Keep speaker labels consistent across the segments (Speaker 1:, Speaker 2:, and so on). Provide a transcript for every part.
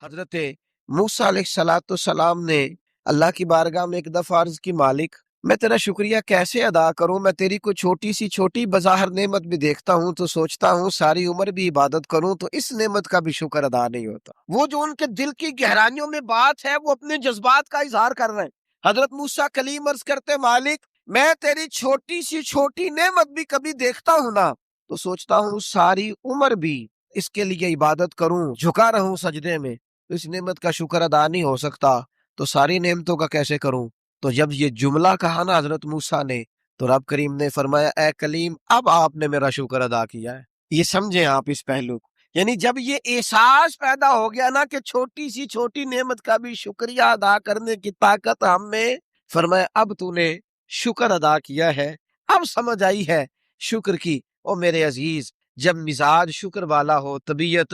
Speaker 1: حضرت موسیٰ علیہ السلام نے اللہ کی بارگاہ میں ایک دفعہ عرض کی، مالک میں تیرا شکریہ کیسے ادا کروں، میں تیری کوئی چھوٹی بظاہر نعمت بھی دیکھتا ہوں تو سوچتا ہوں ساری عمر بھی عبادت کروں تو اس نعمت کا بھی شکر ادا نہیں ہوتا۔ وہ جو ان کے دل کی گہرائیوں میں بات ہے وہ اپنے جذبات کا اظہار کر رہے ہیں۔ حضرت موسیٰ کلیم عرض کرتے، مالک میں تیری چھوٹی نعمت بھی کبھی دیکھتا ہوں نا تو سوچتا ہوں ساری عمر بھی اس کے لیے عبادت کروں، جھکا رہوں سجدے میں، تو اس نعمت کا شکر ادا نہیں ہو سکتا تو ساری نعمتوں کا کیسے کروں؟ تو جب یہ جملہ کہا نا حضرت موسیٰ نے تو رب کریم نے فرمایا، اے کلیم اب آپ نے میرا شکر ادا کیا ہے۔ یہ سمجھیں آپ اس پہلو کو، یعنی جب یہ احساس پیدا ہو گیا نا کہ چھوٹی نعمت کا بھی شکریہ ادا کرنے کی طاقت ہم میں، فرمایا اب تو نے شکر ادا کیا ہے، اب سمجھ آئی ہے شکر کی۔ او میرے عزیز، جب مزاج شکر والا ہو، طبیعت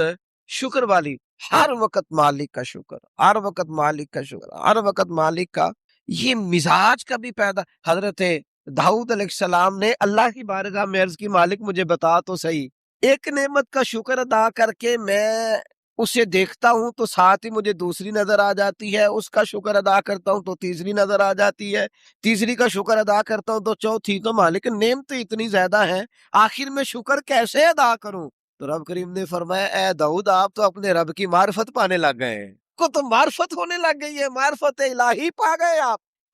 Speaker 1: شکر والی، ہر وقت مالک کا شکر، ہر وقت مالک کا شکر، ہر وقت مالک کا، یہ مزاج کا بھی پیدا۔ حضرت داؤد علیہ السلام نے اللہ کی بارگاہ میں عرض کی، مالک مجھے بتا تو صحیح، ایک نعمت کا شکر ادا کر کے میں اسے دیکھتا ہوں تو ساتھ ہی مجھے دوسری نظر آ جاتی ہے، اس کا شکر ادا کرتا ہوں تو تیسری نظر آ جاتی ہے، تیسری کا شکر ادا کرتا ہوں تو چوتھی۔ تو مالک نعمتیں اتنی زیادہ ہیں، آخر میں شکر کیسے ادا کروں؟ تو رب کریم نے فرمایا، اے داؤد آپ تو اپنے رب کی معرفت پانے لگ گئے ہیں، کو تو معرفت ہونے لگ گئی ہے، معرفت الہی پا گئے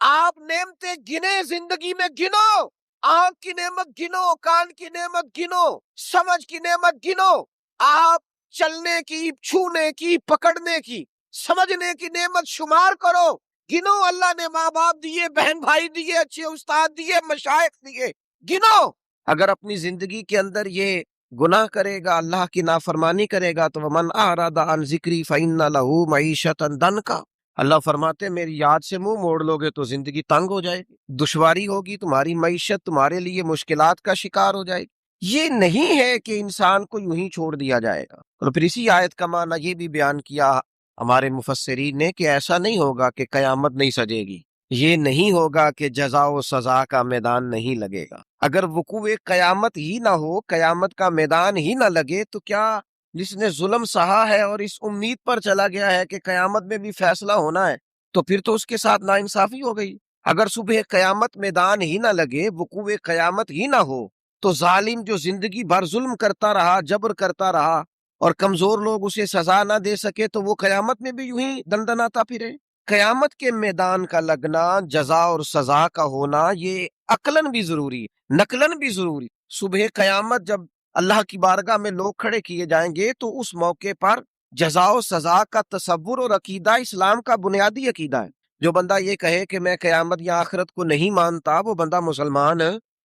Speaker 1: آپ نعمتیں گنے زندگی میں گنو، آنکھ کی نعمت گنو، کان کی نعمت گنو، سمجھ کی نعمت گنو، آپ چلنے کی، چھونے کی، پکڑنے کی، سمجھنے کی نعمت شمار کرو، گنو، اللہ نے ماں باپ دیے، بہن بھائی دیے، اچھے استاد دیے، مشائخ دیے، گنو۔ اگر اپنی زندگی کے اندر یہ گناہ کرے گا، اللہ کی نافرمانی کرے گا تو وَمَنْ أَعْرَضَ عَنْ ذِكْرِي فَإِنَّ لَهُ مَعِيشَةً ضَنْكًا، اللہ فرماتے میری یاد سے منہ موڑ لو گے تو زندگی تنگ ہو جائے گی، دشواری ہوگی، تمہاری معیشت تمہارے لیے مشکلات کا شکار ہو جائے گی۔ یہ نہیں ہے کہ انسان کو یوں ہی چھوڑ دیا جائے گا۔ اور پھر اسی آیت کا معنی یہ بھی بیان کیا ہمارے مفسرین نے کہ ایسا نہیں ہوگا کہ قیامت نہیں سجے گی، یہ نہیں ہوگا کہ جزا و سزا کا میدان نہیں لگے گا۔ اگر وقوع قیامت ہی نہ ہو، قیامت کا میدان ہی نہ لگے تو کیا جس نے ظلم سہا ہے اور اس امید پر چلا گیا ہے کہ قیامت میں بھی فیصلہ ہونا ہے تو پھر تو اس کے ساتھ ناانصافی ہو گئی۔ اگر صبح قیامت میدان ہی نہ لگے، وقوع قیامت ہی نہ ہو تو ظالم جو زندگی بھر ظلم کرتا رہا، جبر کرتا رہا اور کمزور لوگ اسے سزا نہ دے سکے تو وہ قیامت میں بھی یوں ہی دندناتا پھرے۔ قیامت کے میدان کا لگنا، جزا اور سزا کا ہونا، یہ عقلاً بھی ضروری ہے، نقلاً بھی ضروری۔ صبح قیامت جب اللہ کی بارگاہ میں لوگ کھڑے کیے جائیں گے تو اس موقع پر جزا و سزا کا تصور اور عقیدہ اسلام کا بنیادی عقیدہ ہے۔ جو بندہ یہ کہے کہ میں قیامت یا آخرت کو نہیں مانتا، وہ بندہ مسلمان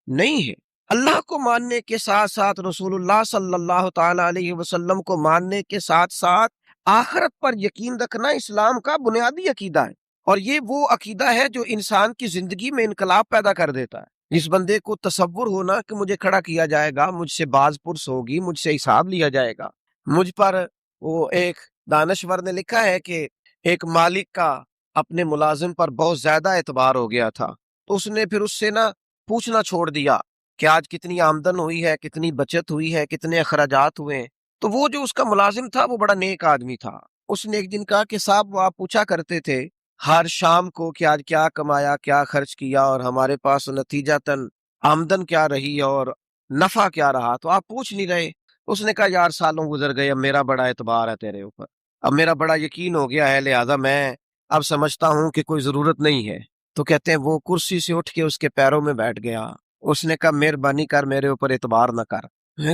Speaker 1: نہیں ہے۔ اللہ کو ماننے کے ساتھ ساتھ، رسول اللہ صلی اللہ تعالی علیہ وسلم کو ماننے کے ساتھ ساتھ آخرت پر یقین رکھنا اسلام کا بنیادی عقیدہ ہے، اور یہ وہ عقیدہ ہے جو انسان کی زندگی میں انقلاب پیدا کر دیتا ہے۔ اس بندے کو تصور ہونا کہ مجھے کھڑا کیا جائے گا، مجھ سے باز پرس ہوگی، مجھ سے حساب لیا جائے گا مجھ پر۔ وہ ایک دانشور نے لکھا ہے کہ ایک مالک کا اپنے ملازم پر بہت زیادہ اعتبار ہو گیا تھا تو اس نے پھر اس سے پوچھنا چھوڑ دیا کہ آج کتنی آمدن ہوئی ہے، کتنی بچت ہوئی ہے، کتنے اخراجات ہوئے ہیں۔ تو وہ جو اس کا ملازم تھا وہ بڑا نیک آدمی تھا، اس نے ایک دن کہا کہ صاحب وہ آپ پوچھا کرتے تھے ہر شام کو کہ آج کیا کمایا، کیا خرچ کیا، اور ہمارے پاس نتیجتاً آمدن کیا رہی اور نفع کیا رہا، تو آپ پوچھ نہیں رہے۔ اس نے کہا یار سالوں گزر گئے، اب میرا بڑا اعتبار ہے تیرے اوپر، اب میرا بڑا یقین ہو گیا ہے، لہذا میں اب سمجھتا ہوں کہ کوئی ضرورت نہیں ہے۔ تو کہتے ہیں وہ کرسی سے اٹھ کے اس کے پیروں میں بیٹھ گیا، اس نے کہا مہربانی کر میرے اوپر اعتبار نہ کر۔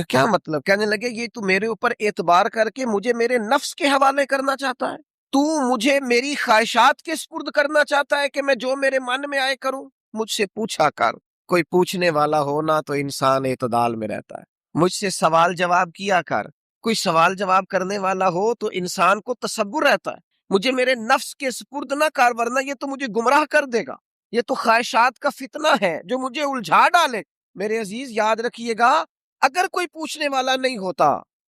Speaker 1: کیا مطلب؟ کہنے لگے یہ تو میرے اوپر اعتبار کر کے مجھے میرے نفس کے حوالے کرنا چاہتا ہے، تو مجھے میری خواہشات کے سپرد کرنا چاہتا ہے کہ میں جو میرے من میں آئے کروں۔ مجھ سے پوچھا کر، کوئی پوچھنے والا ہونا تو انسان اعتدال میں رہتا ہے۔ مجھ سے سوال جواب کیا کر، کوئی سوال جواب کرنے والا ہو تو انسان کو تصور رہتا ہے۔ مجھے میرے نفس کے سپرد نہ کر، ورنہ یہ تو مجھے گمراہ کر دے گا، یہ تو خواہشات کا فتنہ ہے جو مجھے الجھا ڈالے۔ میرے عزیز یاد رکھیے گا، اگر کوئی پوچھنے والا نہیں ہوتا،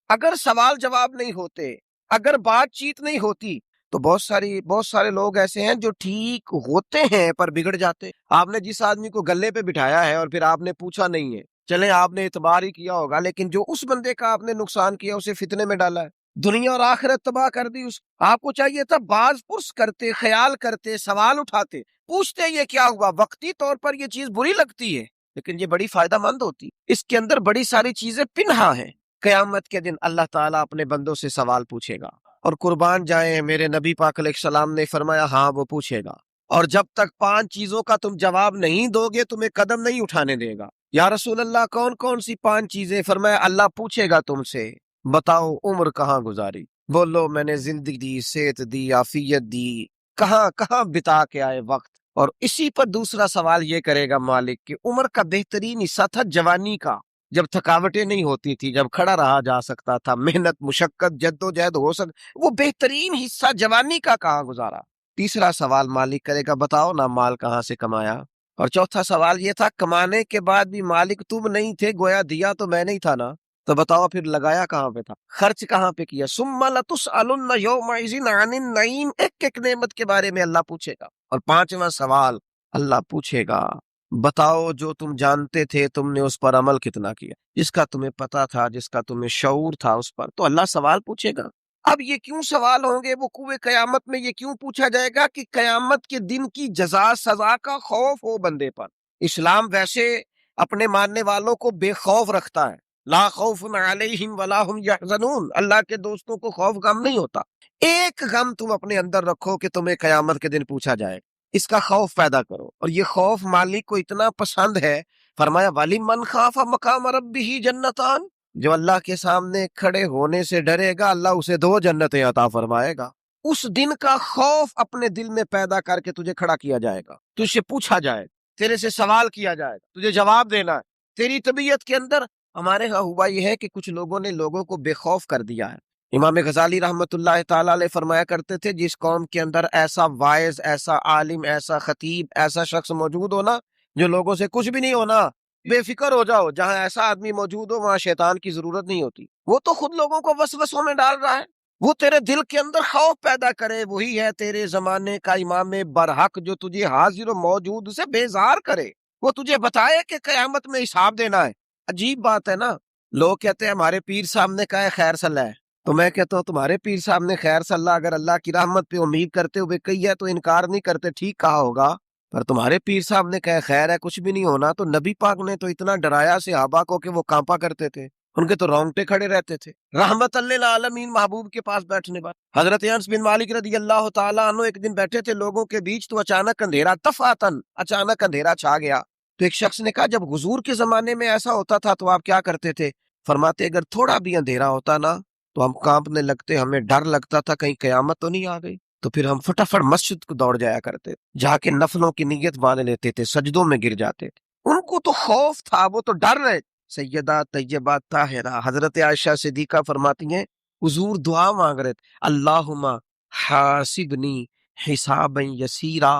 Speaker 1: اگر سوال جواب نہیں ہوتے، اگر بات چیت نہیں ہوتی تو بہت سارے لوگ ایسے ہیں جو ٹھیک ہوتے ہیں پر بگڑ جاتے۔ آپ نے جس آدمی کو گلے پہ بٹھایا ہے اور پھر آپ نے پوچھا نہیں ہے، چلیں آپ نے اعتبار ہی کیا ہوگا، لیکن جو اس بندے کا آپ نے نقصان کیا اسے فتنے میں ڈالا ہے۔ دنیا اور آخرت تباہ کر دی اس. آپ کو چاہیے تھا باز پرس کرتے، خیال کرتے، سوال اٹھاتے، پوچھتے یہ کیا ہوا. وقتی طور پر یہ چیز بری لگتی ہے لیکن یہ بڑی فائدہ مند ہوتی، اس کے اندر بڑی ساری چیزیں پنہا ہیں. قیامت کے دن اللہ تعالیٰ اپنے بندوں سے سوال پوچھے گا، اور قربان جائیں میرے نبی پاک علیہ السلام نے فرمایا ہاں وہ پوچھے گا، اور جب تک 5 چیزوں کا تم جواب نہیں دو گے تمہیں قدم نہیں اٹھانے دے گا. یا رسول اللہ کون کون سی 5 چیزیں؟ فرمایا اللہ پوچھے گا تم سے بتاؤ عمر کہاں گزاری. بولو میں نے زندگی دی، صحت دی، عافیت دی، کہاں کہاں بتا کے آئے وقت. اور اسی پر دوسرا سوال یہ کرے گا مالک کہ عمر کا بہترین حصہ تھا جوانی کا، جب تھکاوٹیں نہیں ہوتی تھی، جب کھڑا رہا جا سکتا تھا، محنت مشقت جد و جہد ہو وہ بہترین حصہ جوانی کا کہاں گزارا. تیسرا سوال مالک کرے گا بتاؤ نا مال کہاں سے کمایا. اور چوتھا سوال یہ تھا کمانے کے بعد بھی مالک تم نہیں تھے، گویا دیا تو میں نہیں تھا نا، تو بتاؤ پھر لگایا کہاں پہ تھا، خرچ کہاں پہ کیا. ثم لتسألن یومئذ عن النعیم، ایک ایک نعمت کے بارے میں اللہ پوچھے گا. اور پانچواں سوال اللہ پوچھے گا بتاؤ جو تم جانتے تھے تم نے اس پر عمل کتنا کیا، جس کا تمہیں پتا تھا، جس کا تمہیں شعور تھا اس پر، تو اللہ سوال پوچھے گا. اب یہ کیوں سوال ہوں گے وقوع قیامت میں؟ یہ کیوں پوچھا جائے گا کہ قیامت کے دن کی جزا سزا کا خوف ہو بندے پر. اسلام ویسے اپنے ماننے والوں کو بے خوف رکھتا ہے، لا خوف علیہم ولا هم یحزنون، اللہ کے دوستوں کو خوف غم نہیں ہوتا. ایک غم تم اپنے اندر رکھو کہ تمہیں قیامت کے دن پوچھا جائے، اس کا خوف پیدا کرو. اور یہ خوف مالک کو اتنا پسند ہے، فرمایا وَلِمَنْ خَافَ مَقَامَ رَبِّهِ جَنَّتَانِ، جو اللہ کے سامنے کھڑے ہونے سے ڈرے گا اللہ اسے 2 جنتیں عطا فرمائے گا. اس دن کا خوف اپنے دل میں پیدا کر کے تجھے کھڑا کیا جائے گا، تجھ سے پوچھا جائے گا، تیرے سے سوال کیا جائے گا، تجھے جواب دینا ہے. تیری طبیعت کے اندر ہمارے ہاں ہوا یہ ہے کہ کچھ لوگوں نے لوگوں کو بے خوف کر دیا ہے. امام غزالی رحمت اللہ تعالیٰ علیہ فرمایا کرتے تھے جس قوم کے اندر ایسا وائز، ایسا عالم، ایسا خطیب، ایسا شخص موجود ہونا جو لوگوں سے کچھ بھی نہیں ہونا، بے فکر ہو جاؤ. جہاں ایسا آدمی موجود ہو وہاں شیطان کی ضرورت نہیں ہوتی، وہ تو خود لوگوں کو وسوسوں میں ڈال رہا ہے. وہ تیرے دل کے اندر خوف پیدا کرے، وہی ہے تیرے زمانے کا امام برحق جو تجھے حاضر و موجود سے بیزار کرے. وہ تجھے بتائے کہ قیامت میں حساب دینا ہے. عجیب بات ہے نا، لوگ کہتے ہیں ہمارے پیر صاحب نے کہا ہے خیر صلاح ہے، تو میں کہتا ہوں تمہارے پیر صاحب نے خیر صلاح اگر اللہ کی رحمت پہ امید کرتے ہوئے کہی ہے تو انکار نہیں کرتے، ٹھیک کہا ہوگا. پر تمہارے پیر صاحب نے کہا خیر ہے کچھ بھی نہیں ہونا، تو نبی پاک نے تو اتنا ڈرایا صحابہ کو کہ وہ کانپا کرتے تھے، ان کے تو رونگٹے کھڑے رہتے تھے. رحمت للعالمین محبوب کے پاس بیٹھنے بعد حضرت انس بن مالک رضی اللہ تعالیٰ عنہ ایک دن بیٹھے تھے لوگوں کے بیچ، تو اچانک اندھیرا، دفعتاً اچانک اندھیرا چھا گیا. تو ایک شخص نے کہا جب حضور کے زمانے میں ایسا ہوتا تھا تو آپ کیا کرتے تھے؟ فرماتے اگر تھوڑا بھی اندھیرا ہوتا نا تو ہم کانپنے لگتے، ہمیں ڈر لگتا تھا کہیں قیامت تو نہیں آ گئی. تو پھر ہم فٹافٹ مسجد کو دوڑ جایا کرتے، جا کے نفلوں کی نیت باندھ لیتے تھے، سجدوں میں گر جاتے تھے. ان کو تو خوف تھا، وہ تو ڈر رہے. سیدہ طیبہ طاہرہ حضرت عائشہ صدیقہ فرماتی ہیں حضور دعا مانگ رہے تھے اللہم حاسبنی حسابا یسیرا،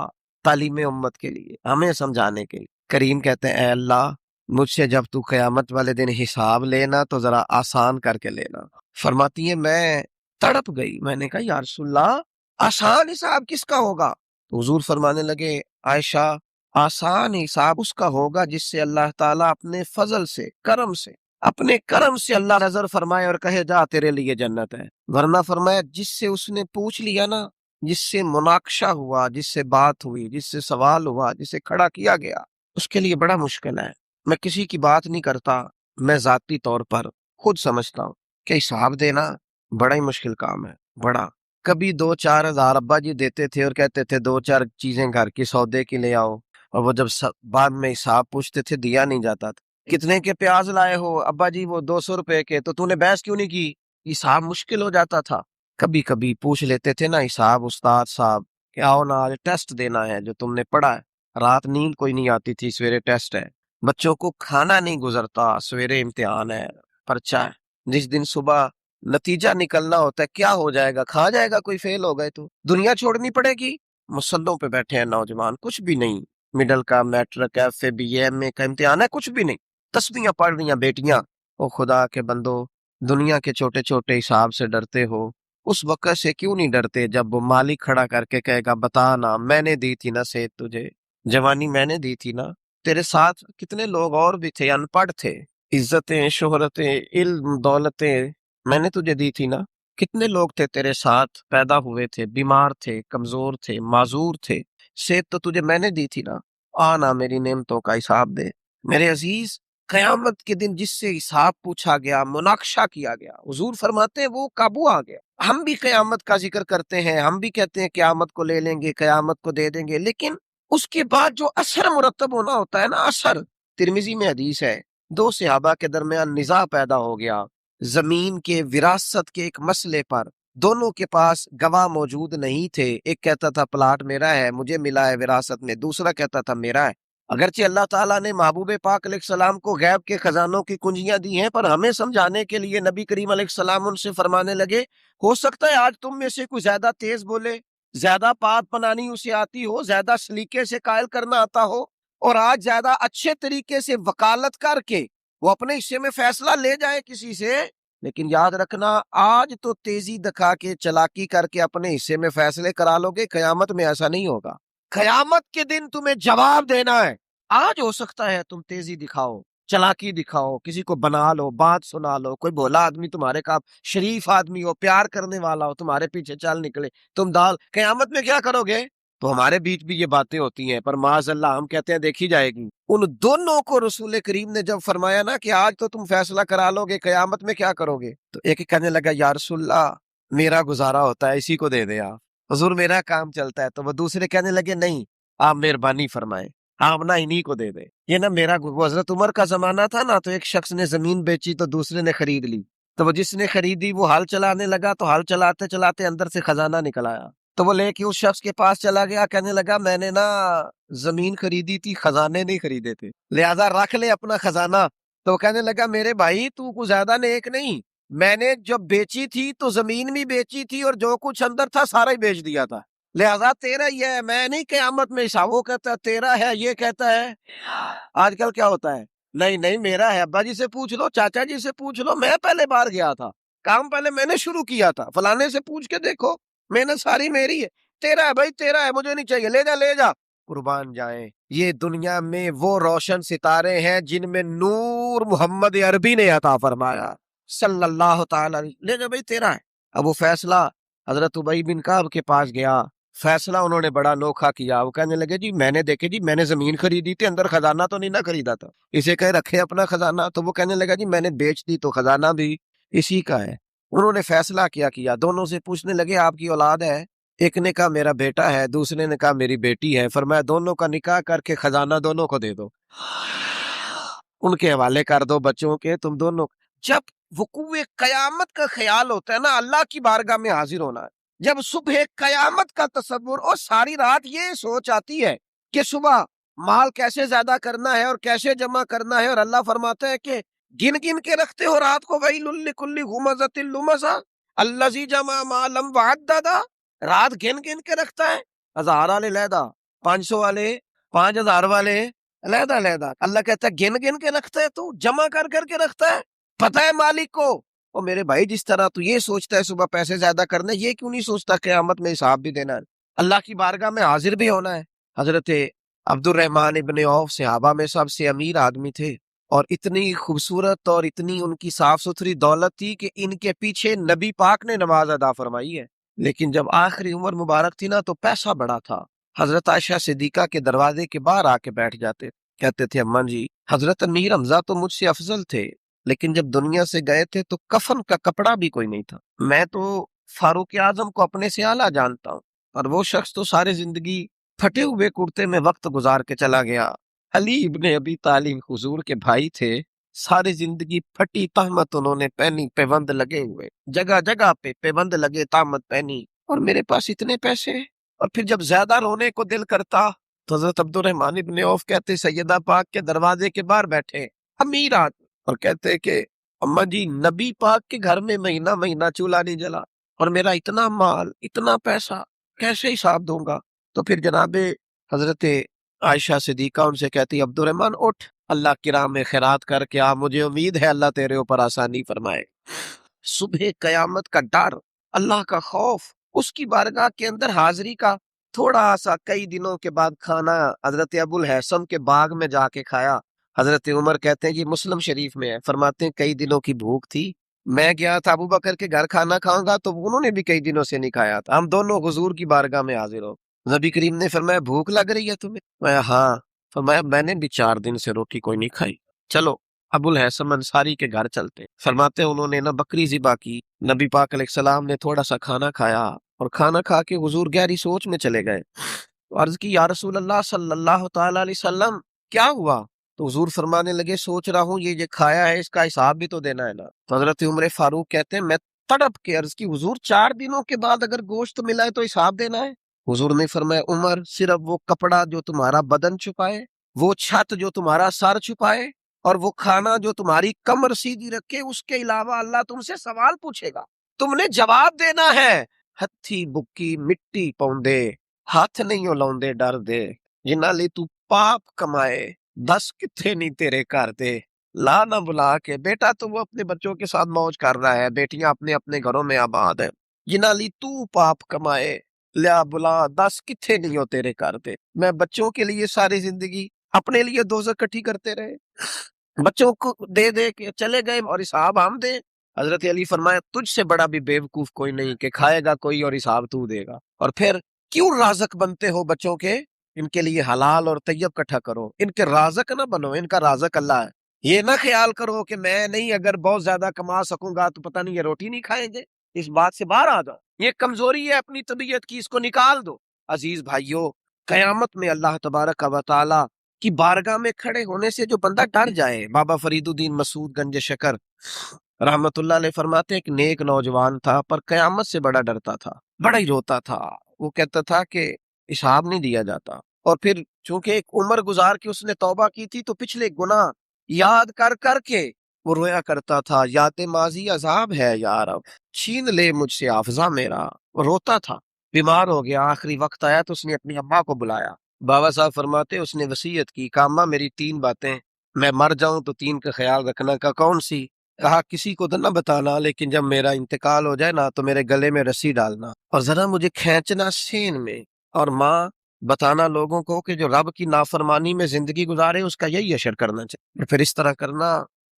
Speaker 1: تعلیم امت کے لیے، ہمیں سمجھانے کے لیے. کریم کہتے ہیں اے اللہ مجھ سے جب تو قیامت والے دن حساب لینا تو ذرا آسان کر کے لینا. فرماتی ہے میں تڑپ گئی، میں نے کہا یا رسول اللہ آسان حساب کس کا ہوگا؟ تو حضور فرمانے لگے عائشہ آسان حساب اس کا ہوگا جس سے اللہ تعالیٰ اپنے فضل سے، کرم سے، اپنے کرم سے اللہ نظر فرمائے اور کہے جا تیرے لیے جنت ہے. ورنہ فرمایا جس سے اس نے پوچھ لیا نا، جس سے مناقشہ ہوا، جس سے بات ہوئی، جس سے سوال ہوا، جس سے کھڑا کیا گیا، اس کے لیے بڑا مشکل ہے. میں کسی کی بات نہیں کرتا، میں ذاتی طور پر خود سمجھتا ہوں کہ حساب دینا بڑا ہی مشکل کام ہے. بڑا کبھی 2-4 ہزار ابا جی دیتے تھے اور کہتے تھے 2-4 چیزیں گھر کی سودے کی لے آؤ، اور وہ جب بعد میں حساب پوچھتے تھے دیا نہیں جاتا تھا. کتنے کے پیاز لائے ہو ابا جی؟ وہ 200 روپے کے. تو نے بحث کیوں نہیں کی؟ حساب مشکل ہو جاتا تھا. کبھی کبھی پوچھ لیتے تھے نا حساب استاد صاحب کہ آؤ نا آج ٹیسٹ دینا ہے جو تم نے پڑھا ہے. رات نیند کوئی نہیں آتی تھی، سویرے ٹیسٹ ہے. بچوں کو کھانا نہیں گزرتا، سویرے امتحان ہے، پرچہ ہے. جس دن صبح نتیجہ نکلنا ہوتا ہے کیا ہو جائے گا، کھا جائے گا کوئی فیل ہو گئے تو دنیا چھوڑنی پڑے گی. مسلوں پہ بیٹھے ہیں نوجوان، کچھ بھی نہیں، مڈل کا، matric, F A, B A, M A کا امتحان ہے، کچھ بھی نہیں، تسبیحاں پڑھ رہی ہیں بیٹیاں. او خدا کے بندو، دنیا کے چھوٹے چھوٹے حساب سے ڈرتے ہو، اس وقت سے کیوں نہیں ڈرتے جب وہ مالک کھڑا کر کے کہے گا بتا نا میں نے دی تھی نا صحت تجھے، جوانی میں نے دی تھی نا، تیرے ساتھ کتنے لوگ اور بھی تھے ان پڑھ تھے، عزتیں، شہرتیں، علم، دولتیں میں نے تجھے دی تھی نا. کتنے لوگ تھے تیرے ساتھ پیدا ہوئے تھے، بیمار تھے، کمزور تھے، معذور تھے، صحت تو تجھے میں نے دی تھی نا، آنا میری نعمتوں کا حساب دے۔ میرے عزیز، قیامت کے دن جس سے حساب پوچھا گیا، مناقشہ کیا گیا، حضور فرماتے ہیں وہ قابو آ گیا۔ ہم بھی قیامت کا ذکر کرتے ہیں، ہم بھی کہتے ہیں قیامت کو لے لیں گے، قیامت کو دے دیں گے، لیکن اس کے بعد جو اثر مرتب ہونا ہوتا ہے نا، اثر، ترمذی میں حدیث ہے، دو صحابہ کے درمیان نزاع پیدا ہو گیا زمین کے وراثت کے ایک مسئلے پر۔ دونوں کے پاس گواہ موجود نہیں تھے، ایک کہتا تھا پلاٹ میرا ہے، مجھے ملا ہے وراثت میں، دوسرا کہتا تھا میرا ہے۔ اگرچہ اللہ تعالیٰ نے محبوب پاک علیہ السلام کو غیب کے خزانوں کی کنجیاں دی ہیں، پر ہمیں سمجھانے کے لیے نبی کریم علیہ السلام ان سے فرمانے لگے، ہو سکتا ہے آج تم میں سے کوئی زیادہ تیز بولے، زیادہ پات پنانی اسے آتی ہو، زیادہ سلیقے سے قائل کرنا آتا ہو، اور آج زیادہ اچھے طریقے سے وکالت کر کے وہ اپنے حصے میں فیصلہ لے جائے کسی سے۔ لیکن یاد رکھنا، آج تو تیزی دکھا کے چلاکی کر کے اپنے حصے میں فیصلے کرا لو گے، قیامت میں ایسا نہیں ہوگا۔ قیامت کے دن تمہیں جواب دینا ہے۔ آج ہو سکتا ہے تم تیزی دکھاؤ، چلاکی دکھاؤ، کسی کو بنا لو، بات سنا لو، کوئی بھولا آدمی تمہارے کا شریف آدمی ہو، پیار کرنے والا ہو، تمہارے پیچھے چل نکلے، تم دال، قیامت میں کیا کرو گے؟ تو ہمارے بیچ بھی یہ باتیں ہوتی ہیں، پر معاذ اللہ ہم کہتے ہیں دیکھی جائے گی۔ ان دونوں کو رسول کریم نے جب فرمایا نا کہ آج تو تم فیصلہ کرا لو گے، قیامت میں کیا کرو گے، تو ایک کہنے لگا یا رسول اللہ میرا گزارا ہوتا ہے، اسی کو دے دے آپ، حضور میرا کام چلتا ہے۔ تو وہ دوسرے کہنے لگے نہیں، آپ مہربانی فرمائیں، آپ نا انہی کو دے دے، یہ نا میرا وہ حضرت عمر کا زمانہ تھا نا، تو ایک شخص نے زمین بیچی تو دوسرے نے خرید لی، تو وہ جس نے خریدی وہ ہل چلانے لگا، تو ہل چلاتے چلاتے اندر سے خزانہ نکل آیا، تو وہ لے کے اس شخص کے پاس چلا گیا، کہنے لگا میں نے نا زمین خریدی تھی، خزانے نہیں خریدے تھے، لہذا رکھ لے اپنا خزانہ۔ تو وہ کہنے لگا میرے بھائی تو کچھ زیادہ نیک نہیں، میں نے جب بیچی تھی تو زمین بھی بیچی تھی اور جو کچھ اندر تھا سارا ہی بیچ دیا تھا، لہذا تیرا ہی ہے، میں نہیں قیامت میں حساب۔ وہ کہتا ہے تیرا ہے، یہ کہتا ہے آج کل کیا ہوتا ہے، نہیں نہیں میرا ہے، ابا جی سے پوچھ لو، چاچا جی سے پوچھ لو، میں پہلے بار گیا تھا، کام پہلے میں نے شروع کیا تھا، فلانے سے پوچھ کے دیکھو، محنت ساری میری ہے، تیرا ہے بھائی تیرا ہے، مجھے نہیں چاہیے، لے جا لے جا، قربان جائیں۔ یہ دنیا میں وہ روشن ستارے ہیں جن میں نور محمد عربی نے عطا فرمایا صلی اللہ تعالی علیہ، لے جا بھائی تیرا ہے۔ اب وہ فیصلہ حضرت ابی بن کعب کے پاس گیا، فیصلہ انہوں نے بڑا انوکھا کیا، وہ کہنے لگے جی میں نے دیکھے جی میں نے زمین خریدی تھی، اندر خزانہ تو نہیں نہ خریدا تھا، اسے کہے رکھے اپنا خزانہ، تو وہ کہنے لگا جی میں نے بیچ دی تو خزانہ بھی اسی کا ہے۔ انہوں نے فیصلہ کیا دونوں سے پوچھنے لگے آپ کی اولاد ہے؟ ایک نے کہا میرا بیٹا ہے، دوسرے نے کہا میری بیٹی ہے، فرمایا دونوں کا نکاح کر کے خزانہ دونوں کو دے دو، ان کے حوالے کر دو بچوں کے، تم دونوں۔ جب وقوع قیامت کا خیال ہوتا ہے نا، اللہ کی بارگاہ میں حاضر ہونا ہے، جب صبح قیامت کا تصور، اور ساری رات یہ سوچ آتی ہے کہ صبح مال کیسے زیادہ کرنا ہے اور کیسے جمع کرنا ہے، اور اللہ فرماتا ہے کہ گن گن کے رکھتے ہو رات کو، ویل لکل ہمزۃ لمزہ الذی جمع مالا وعددا، رات گن گن کے رکھتا ہے، 1000 والے علیحدہ، 500 والے، 5000 والے علیحدہ علیحدہ، اللہ کہتا ہے گن گن کے رکھتا ہے، تو جمع کر کر کے رکھتا ہے، پتہ ہے مالک کو۔ اور میرے بھائی جس طرح تو یہ سوچتا ہے صبح پیسے زیادہ کرنے، یہ کیوں نہیں سوچتا قیامت میں حساب بھی دینا ہے، اللہ کی بارگاہ میں حاضر بھی ہونا ہے۔ حضرت عبد الرحمن ابن عوف صحابہ میں سب سے امیر آدمی تھے، اور اتنی خوبصورت اور اتنی ان کی صاف ستھری دولت تھی کہ ان کے پیچھے نبی پاک نے نماز ادا فرمائی ہے، لیکن جب آخری عمر مبارک تھی نا تو پیسہ بڑا تھا، حضرت عائشہ صدیقہ کے دروازے کے باہر آ کے بیٹھ جاتے، کہتے تھے اماں جی حضرت امیر حمزہ تو مجھ سے افضل تھے، لیکن جب دنیا سے گئے تھے تو کفن کا کپڑا بھی کوئی نہیں تھا، میں تو فاروق اعظم کو اپنے سے اعلیٰ جانتا ہوں، اور وہ شخص تو ساری زندگی پھٹے ہوئے کرتے میں وقت گزار کے چلا گیا۔ علی ابن ابی طالب حضور کے بھائی تھے، ساری زندگی پھٹی تہمت انہوں نے پہنی، پیوند لگے ہوئے، جگہ جگہ پہ پیوند لگے، تہمت پہنی، اور میرے پاس اتنے پیسے۔ اور پھر جب زیادہ رونے کو دل کرتا تو حضرت عبد الرحمن ابن عوف کہتے سیدہ پاک کے دروازے کے باہر بیٹھے امیر آدمی، اور کہتے کہ اماں جی نبی پاک کے گھر میں مہینہ مہینہ چولہا نہیں جلا، اور میرا اتنا مال اتنا پیسہ کیسے حساب دوں گا؟ تو پھر جناب حضرت عائشہ صدیقہ ان سے کہتی عبد الرحمن اٹھ، اللہ کی راہ میں خیرات کر کے آ، مجھے امید ہے اللہ تیرے اوپر آسانی فرمائے۔ صبح قیامت کا ڈر، اللہ کا خوف، اس کی بارگاہ کے اندر حاضری کا تھوڑا سا کئی دنوں کے بعد کھانا حضرت ابو الحسن کے باغ میں جا کے کھایا۔ حضرت عمر کہتے ہیں جی مسلم شریف میں ہے، فرماتے ہیں کئی دنوں کی بھوک تھی، میں گیا تھا ابو بکر کے گھر کھانا کھاؤں گا تو انہوں نے بھی کئی دنوں سے نہیں کھایا تھا، ہم دونوں حضور کی بارگاہ میں حاضر ہو۔ نبی کریم نے فرمایا بھوک لگ رہی ہے تمہیں؟ میں ہاں۔ فرمایا میں نے بھی 4 دن سے روٹی کوئی نہیں کھائی، چلو ابو الحسن انصاری کے گھر چلتے۔ فرماتے انہوں نے نہ بکری ذبح کی، نبی پاک علیہ السلام نے تھوڑا سا کھانا کھایا اور کھانا کھا کے حضور گہری سوچ میں چلے گئے۔ عرض کی یا رسول اللہ صلی اللہ تعالی علیہ وسلم کیا ہوا؟ تو حضور فرمانے لگے سوچ رہا ہوں یہ کھایا ہے اس کا حساب بھی تو دینا ہے نا۔ تو حضرت عمر فاروق کہتے ہیں میں تڑپ کے عرض کی حضور 4 دنوں کے بعد اگر گوشت ملا ہے تو حساب دینا ہے؟ حضور نے فرمایا عمر صرف وہ کپڑا جو تمہارا بدن چھپائے، وہ چھت جو تمہارا سر چھپائے، اور وہ کھانا جو تمہاری کمر سیدھی رکھے، اس کے علاوہ اللہ تم سے سوال پوچھے گا، تم نے جواب دینا ہے۔ ہتھی بکی مٹی پوندے ہاتھ نہیں لاؤندے ڈر دے، جنہ لی تو پاپ کمائے 10 کتھے نہیں تیرے کر دے۔ لا نہ بلا کے بیٹا تو وہ اپنے بچوں کے ساتھ موج کر رہا ہے، بیٹیاں اپنے اپنے گھروں میں آباد ہیں، جنہ لی تو پاپ کمائے لیا بلا 10 کتھے نہیں ہو تیرے کر دے۔ میں بچوں کے لیے ساری زندگی اپنے لیے دوزخ کٹھی کرتے رہے، بچوں کو دے دے کے چلے گئے اور حساب ہم دیں۔ حضرت علی فرمایا تجھ سے بڑا بھی بیوقوف کوئی نہیں کہ کھائے گا کوئی اور حساب تو دے گا، اور پھر کیوں رازق بنتے ہو بچوں کے؟ ان کے لیے حلال اور طیب کٹھا کرو، ان کے رازق نہ بنو، ان کا رازق اللہ ہے۔ یہ نہ خیال کرو کہ میں نہیں اگر بہت زیادہ کما سکوں گا تو پتہ نہیں یہ روٹی نہیں کھائیں گے، اس بات سے باہر آ جاؤ، یہ کمزوری ہے اپنی طبیعت کی، اس کو نکال دو۔ عزیز بھائیو، قیامت میں اللہ تبارک و تعالی کی بارگاہ میں کھڑے ہونے سے جو بندہ ڈر جائے، بابا فرید الدین مسعود گنج شکر رحمت اللہ علیہ فرماتے ایک نیک نوجوان تھا پر قیامت سے بڑا ڈرتا تھا، بڑا ہی روتا تھا، وہ کہتا تھا کہ حساب نہیں دیا جاتا، اور پھر چونکہ ایک عمر گزار کے اس نے توبہ کی تھی تو پچھلے گناہ یاد کر کر کے وہ رویا کرتا تھا، یاد ماضی عذاب ہے یا رب، چھین لے مجھ سے حافظہ میرا۔ وہ روتا تھا، بیمار ہو گیا، آخری وقت آیا تو اس نے اپنی اماں کو بلایا۔ بابا صاحب فرماتے اس نے وصیت کی کہ اماں میری 3 باتیں، میں مر جاؤں تو 3 کا خیال رکھنا۔ کا کون سی؟ کہا کسی کو تو نہ بتانا، لیکن جب میرا انتقال ہو جائے نا تو میرے گلے میں رسی ڈالنا اور ذرا مجھے کھینچنا سین میں، اور ماں بتانا لوگوں کو کہ جو رب کی نافرمانی میں زندگی گزارے اس کا یہی اشر کرنا چاہیے، پھر اس طرح کرنا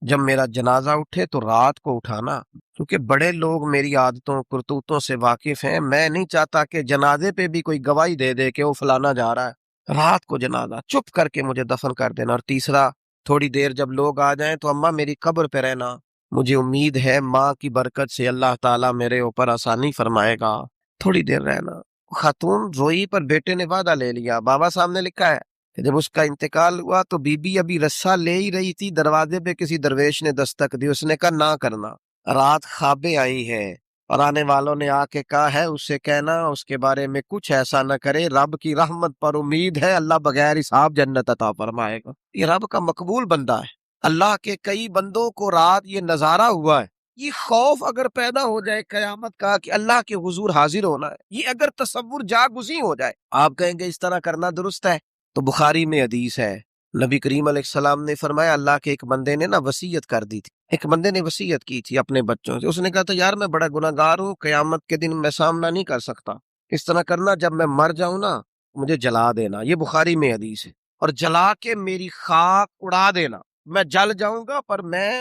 Speaker 1: جب میرا جنازہ اٹھے تو رات کو اٹھانا، کیونکہ بڑے لوگ میری عادتوں کرتوتوں سے واقف ہیں، میں نہیں چاہتا کہ جنازے پہ بھی کوئی گواہی دے دے کہ وہ فلانا جا رہا ہے، رات کو جنازہ چپ کر کے مجھے دفن کر دینا۔ اور تیسرا، تھوڑی دیر جب لوگ آ جائیں تو اماں میری قبر پہ رہنا، مجھے امید ہے ماں کی برکت سے اللہ تعالیٰ میرے اوپر آسانی فرمائے گا، تھوڑی دیر رہنا۔ خاتون روئی پر بیٹے نے وعدہ لے لیا، بابا صاحب نے لکھا ہے کہ جب اس کا انتقال ہوا تو بی بی ابھی رسہ لے ہی رہی تھی، دروازے پہ کسی درویش نے دستک دی، اس نے کہا نہ کرنا، رات خوابیں آئی ہیں اور آنے والوں نے آ کے کہا ہے اس سے کہنا اس کے بارے میں کچھ ایسا نہ کرے، رب کی رحمت پر امید ہے، اللہ بغیر حساب جنت عطا فرمائے گا۔ یہ رب کا مقبول بندہ ہے، اللہ کے کئی بندوں کو رات یہ نظارہ ہوا ہے۔ یہ خوف اگر پیدا ہو جائے قیامت کا کہ اللہ کے حضور حاضر ہونا ہے، یہ اگر تصور جاگزیں ہو جائے، آپ کہیں گے اس طرح کرنا درست ہے، تو بخاری میں حدیث ہے، نبی کریم علیہ السلام نے فرمایا اللہ کے ایک بندے نے نا وصیت کر دی تھی، ایک بندے نے وصیت کی تھی اپنے بچوں سے، اس نے کہا تھا یار میں بڑا گناہ گار ہوں، قیامت کے دن میں سامنا نہیں کر سکتا، اس طرح کرنا جب میں مر جاؤں نا مجھے جلا دینا، یہ بخاری میں حدیث ہے، اور جلا کے میری خاک اڑا دینا، میں جل جاؤں گا پر میں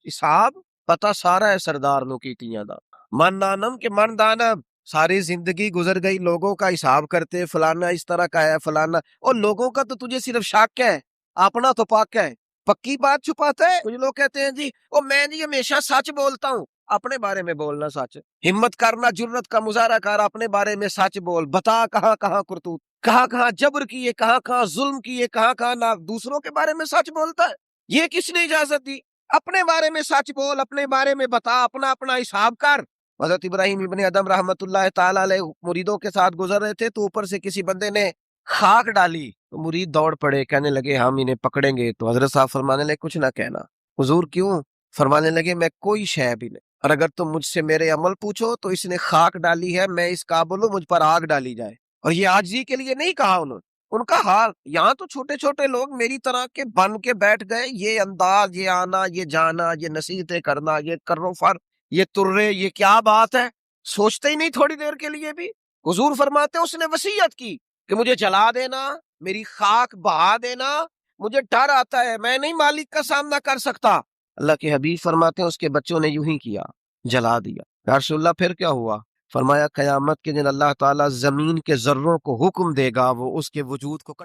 Speaker 1: حساب پتا سارا ہے سردار نو کیتیاں دا، من نانم کے من دانم، ساری زندگی گزر گئی لوگوں کا حساب کرتے، فلانا اس طرح کا ہے فلانا، اور لوگوں کا تو تجھے صرف شک ہے، اپنا تو پاک ہے، پکی بات چھپاتا ہے۔ کچھ لوگ کہتے ہیں جی او میں جی ہمیشہ سچ بولتا ہوں، اپنے بارے میں بولنا سچ، ہمت کرنا جرت کا مظاہرہ کر، اپنے بارے میں سچ بول، بتا کہاں کہاں کرتوت، کہاں کہاں جبر کیے، کہاں کہاں ظلم کیے، کہاں کہاں نہ دوسروں کے بارے میں سچ بولتا ہے، یہ کس نے اجازت دی؟ اپنے بارے میں سچ بول، اپنے بارے میں بتا، اپنا اپنا حساب کر۔ حضرت ابراہیم ابن ادم رحمت اللہ تعالی علیہ مریدوں کے ساتھ گزر رہے تھے تو اوپر سے کسی بندے نے خاک ڈالی تو مرید دوڑ پڑے، کہنے لگے ہم انہیں پکڑیں گے، تو حضرت صاحب فرمانے لگے کچھ نہ کہنا۔ حضور کیوں؟ فرمانے لگے میں کوئی شے بھی نہیں، اور اگر تم مجھ سے میرے عمل پوچھو تو اس نے خاک ڈالی ہے، میں اس قابل ہوں مجھ پر آگ ڈالی جائے، اور یہ عاجزی کے لیے نہیں کہا انہوں نے، ان کا حال یہاں تو چھوٹے چھوٹے لوگ میری طرح کے بن کے بیٹھ گئے، یہ انداز، یہ آنا، یہ جانا، یہ نصیحتیں کرنا، یہ کرو فر، یہ ترے، یہ کیا بات ہے، سوچتے ہی نہیں تھوڑی دیر کے لیے بھی۔ حضور فرماتے اس نے وصیت کی کہ مجھے جلا دینا، میری خاک بہا دینا، مجھے ڈر آتا ہے، میں نہیں مالک کا سامنا کر سکتا، اللہ کے حبیب فرماتے ہیں اس کے بچوں نے یوں ہی کیا، جلا دیا۔ یا رسول اللہ پھر کیا ہوا؟ فرمایا قیامت کے دن اللہ تعالیٰ زمین کے ذروں کو حکم دے گا وہ اس کے وجود کو کٹ